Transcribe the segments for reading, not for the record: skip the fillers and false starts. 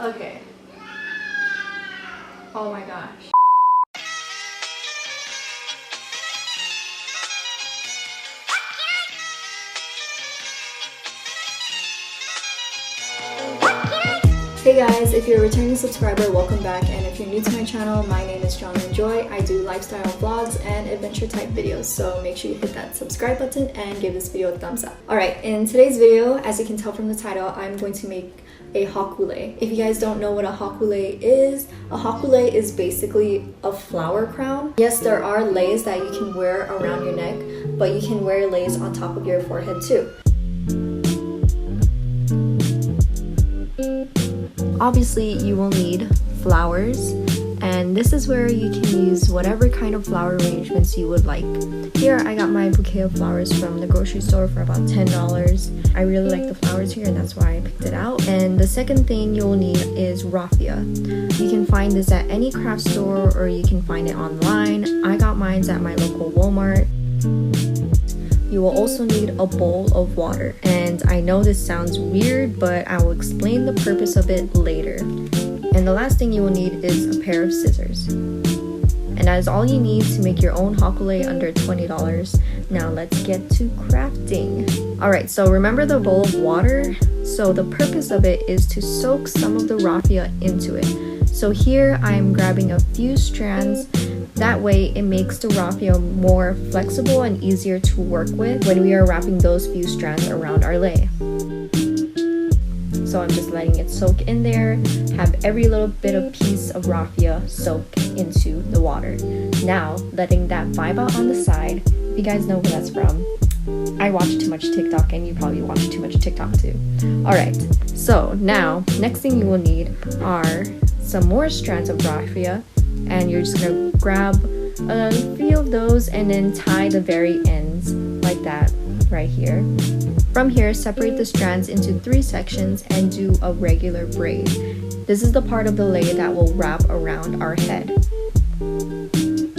Okay. Oh my gosh. Hey guys, if you're a returning subscriber, welcome back, and if you're new to my channel, my name is John and Joy. I do lifestyle vlogs and adventure type videos, so make sure you hit that subscribe button and give this video a thumbs up. Alright, in today's video, as you can tell from the title, I'm going to make a haku lei. If you guys don't know what a haku lei is basically a flower crown. Yes, there are leis that you can wear around your neck, but you can wear leis on top of your forehead too. Obviously, you will need flowers, and this is where you can use whatever kind of flower arrangements you would like. Here, I got my bouquet of flowers from the grocery store for about $10. I really like the flowers here, and that's why I picked it out. And the second thing you'll need is raffia. You can find this at any craft store, or you can find it online. I got mine at my local Walmart. You will also need a bowl of water, and I know this sounds weird, but I will explain the purpose of it later. And the last thing you will need is a pair of scissors. And that is all you need to make your own haku lei under $20. Now let's get to crafting. Alright, so remember the bowl of water? So the purpose of it is to soak some of the raffia into it. So here I'm grabbing a few strands. That way it makes the raffia more flexible and easier to work with when we are wrapping those few strands around our lei. So I'm just letting it soak in there, have every little bit of piece of raffia soak into the water. Now letting that vibe out on the side. If you guys know where that's from, I watch too much TikTok, and you probably watch too much TikTok too. Alright, so now next thing you will need are some more strands of raffia, and you're just gonna grab a few of those and then tie the very ends like that right here. From here, separate the strands into 3 sections and do a regular braid. This is the part of the lei that will wrap around our head.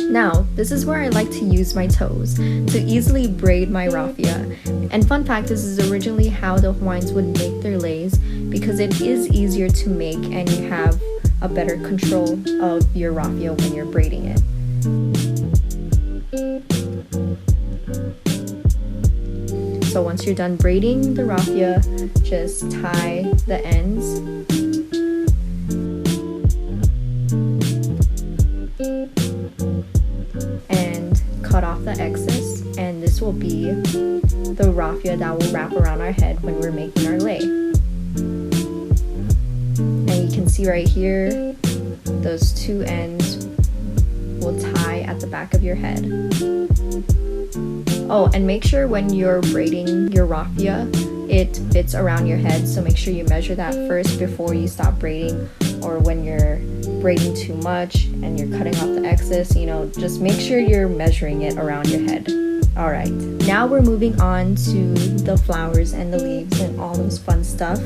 Now, this is where I like to use my toes to easily braid my raffia. And fun fact, this is originally how the Hawaiians would make their leis, because it is easier to make and you have a better control of your raffia when you're braiding it. So once you're done braiding the raffia, just tie the ends. And cut off the excess, and this will be the raffia that will wrap around our head when we're making our lei. And you can see right here, those 2 ends will tie at the back of your head. Oh, and make sure when you're braiding your raffia, it fits around your head. So make sure you measure that first before you stop braiding, or when you're braiding too much and you're cutting off the excess, you know, just make sure you're measuring it around your head. Alright, now we're moving on to the flowers and the leaves and all those fun stuff.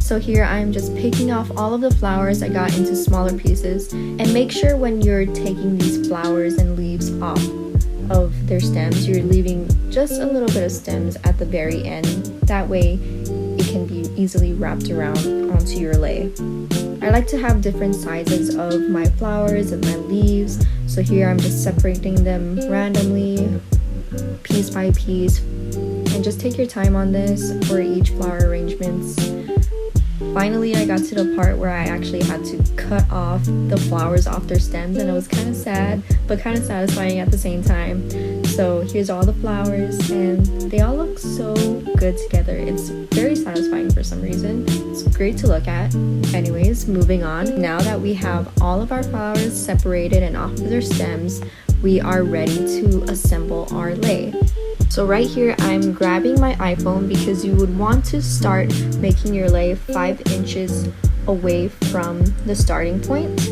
So here I'm just picking off all of the flowers I got into smaller pieces, and make sure when you're taking these flowers and leaves off of their stems, you're leaving just a little bit of stems at the very end. That way it can be easily wrapped around onto your lei. I like to have different sizes of my flowers and my leaves, so here I'm just separating them randomly, piece by piece, and just take your time on this for each flower arrangements. Finally, I got to the part where I actually had to cut off the flowers off their stems, and it was kind of sad, but kind of satisfying at the same time. So here's all the flowers, and they all look so good together. It's very satisfying for some reason. It's great to look at. Anyways, moving on. Now that we have all of our flowers separated and off of their stems, we are ready to assemble our lei. So right here, I'm grabbing my iPhone because you would want to start making your lei 5 inches away from the starting point.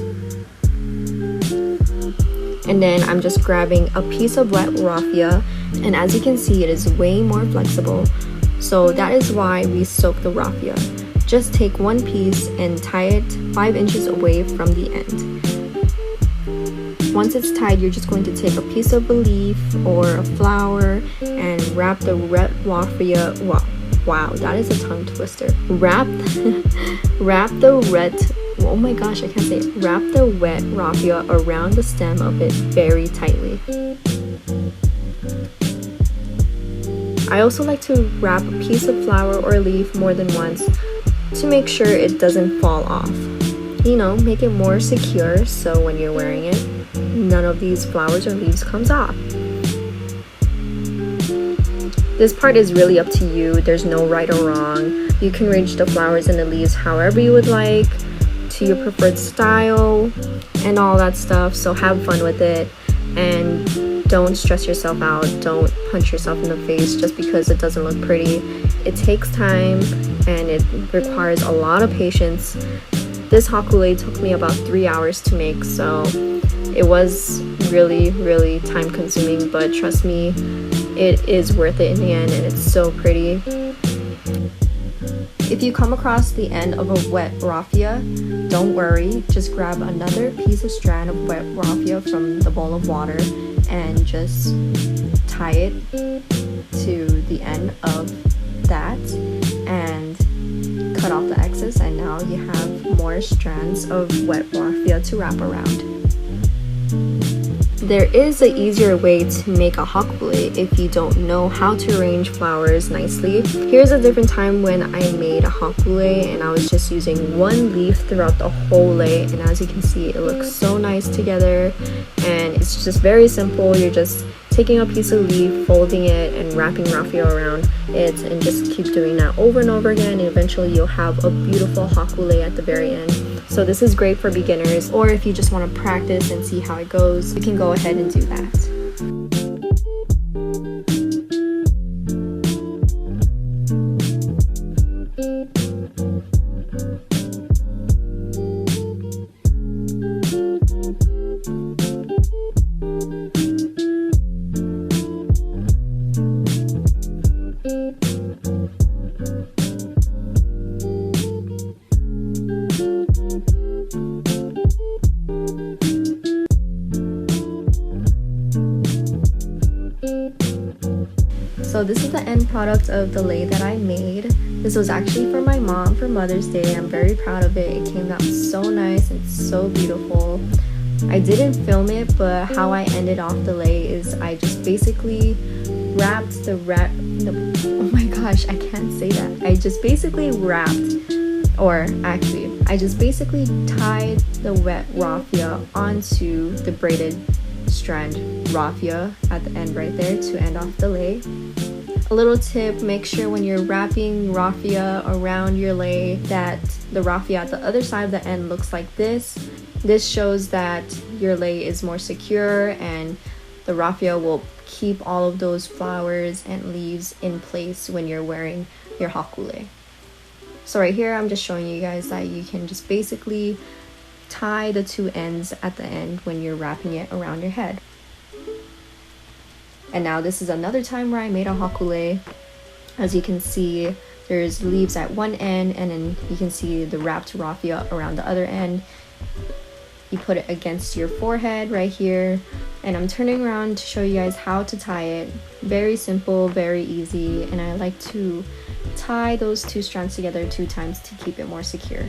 And then I'm just grabbing a piece of wet raffia, and as you can see, it is way more flexible. So that is why we soak the raffia. Just take one piece and tie it 5 inches away from the end. Once it's tied, you're just going to take a piece of a leaf or a flower and wrap the red raffia, Wow, that is a tongue twister. Wrap the wet, oh my gosh, I can't say it. Wrap the wet raffia around the stem of it very tightly. I also like to wrap a piece of flower or leaf more than once to make sure it doesn't fall off. You know, make it more secure so when you're wearing it, none of these flowers or leaves comes off. This part is really up to you. There's no right or wrong. You can arrange the flowers and the leaves however you would like, to your preferred style and all that stuff. So have fun with it and don't stress yourself out. Don't punch yourself in the face just because it doesn't look pretty. It takes time and it requires a lot of patience. This haku lei took me about 3 hours to make, so it was really time consuming, but trust me, it is worth it in the end and it's so pretty. If you come across the end of a wet raffia, don't worry, just grab another piece of strand of wet raffia from the bowl of water and just tie it to the end of that and cut off the excess, and now you have more strands of wet raffia to wrap around. There is an easier way to make a haku lei if you don't know how to arrange flowers nicely. Here's a different time when I made a haku lei and I was just using one leaf throughout the whole lei, and as you can see, it looks so nice together and it's just very simple. You're just taking a piece of leaf, folding it, and wrapping raffia around it, and just keep doing that over and over again, and eventually you'll have a beautiful haku lei at the very end. So this is great for beginners, or if you just want to practice and see how it goes, you can go ahead and do that. So this is the end product of the lei that I made. This was actually for my mom for Mother's Day. I'm very proud of it. It came out so nice and so beautiful. I didn't film it, but how I ended off the lei is I just basically wrapped oh my gosh, I can't say that. I just basically I just basically tied the wet raffia onto the braided strand raffia at the end right there to end off the lei. A little tip, make sure when you're wrapping raffia around your lei that the raffia at the other side of the end looks like this. This shows that your lei is more secure and the raffia will keep all of those flowers and leaves in place when you're wearing your haku lei. So right here I'm just showing you guys that you can just basically tie the two ends at the end when you're wrapping it around your head. And now this is another time where I made a haku lei. As you can see, there's leaves at one end and then you can see the wrapped raffia around the other end. You put it against your forehead right here, and I'm turning around to show you guys how to tie it. Very simple, very easy, and I like to tie those two strands together 2 times to keep it more secure.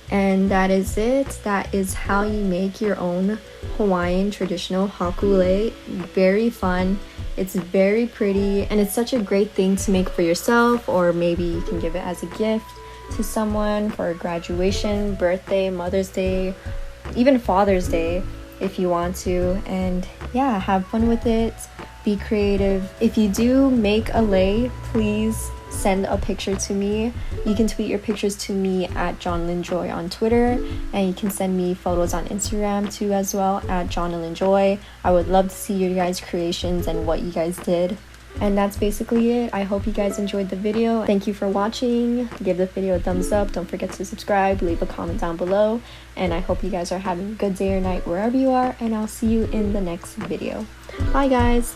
And that is it. That is how you make your own Hawaiian traditional haku lei. Very fun. It's very pretty and it's such a great thing to make for yourself, or maybe you can give it as a gift to someone for graduation, birthday, Mother's Day, even Father's Day if you want to. And yeah, have fun with it. Be creative. If you do make a lei, please send a picture to me. You can tweet your pictures to me at JohnLynJoy on Twitter, and you can send me photos on Instagram too as well at JohnLynJoy. I would love to see your guys' creations and what you guys did. And that's basically it. I hope you guys enjoyed the video. Thank you for watching. Give the video a thumbs up. Don't forget to subscribe. Leave a comment down below. And I hope you guys are having a good day or night wherever you are. And I'll see you in the next video. Bye guys.